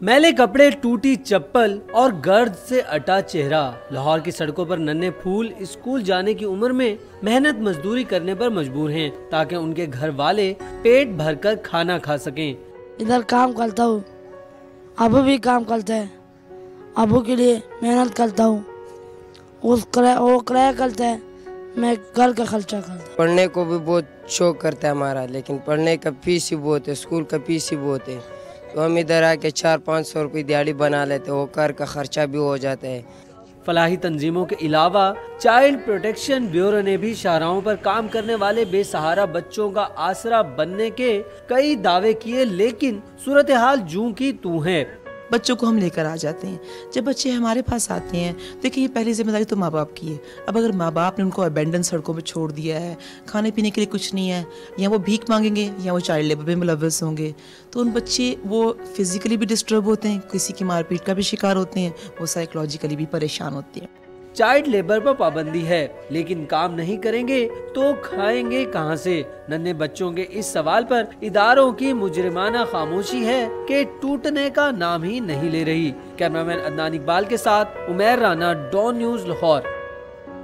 मैले कपड़े, टूटी चप्पल और गर्द से अटा चेहरा। लाहौर की सड़कों पर नन्हे फूल स्कूल जाने की उम्र में मेहनत मजदूरी करने पर मजबूर हैं ताकि उनके घर वाले पेट भरकर खाना खा सकें। इधर काम करता हूँ, अबू भी काम करता है, अबू के लिए मेहनत करता हूँ, वो किराया करता है, मैं घर का खर्चा करता हूँ। पढ़ने को भी बहुत शौक करता है हमारा, लेकिन पढ़ने का फीस ही बहुत है, स्कूल का फीस ही बहुत है, तो हम इधर आके 400-500 रुपये दिहाड़ी बना लेते हैं, वो घर का खर्चा भी हो जाता है। फलाही तंजीमों के अलावा चाइल्ड प्रोटेक्शन ब्यूरो ने भी शाहराहों पर काम करने वाले बेसहारा बच्चों का आसरा बनने के कई दावे किए, लेकिन सूरत हाल जूं की तू है। बच्चों को हम लेकर आ जाते हैं। जब बच्चे हमारे पास आते हैं, देखिए ये पहली जिम्मेदारी तो माँ बाप की है। अब अगर माँ बाप ने उनको अबेंडन सड़कों पर छोड़ दिया है, खाने पीने के लिए कुछ नहीं है, या वो भीख मांगेंगे या वो चाइल्ड लेबर में मुलव्वस होंगे, तो उन बच्चे वो फिजिकली भी डिस्टर्ब होते हैं, किसी की मारपीट का भी शिकार होते हैं, वो साइकोलॉजिकली भी परेशान होते हैं। चाइल्ड लेबर पर पाबंदी है, लेकिन काम नहीं करेंगे तो खाएंगे कहां से? नन्हे बच्चों के इस सवाल पर इदारों की मुजरिमाना खामोशी है कि टूटने का नाम ही नहीं ले रही। कैमरामैन अदनान इकबाल के साथ उमैर राना, डॉन न्यूज़, लाहौर।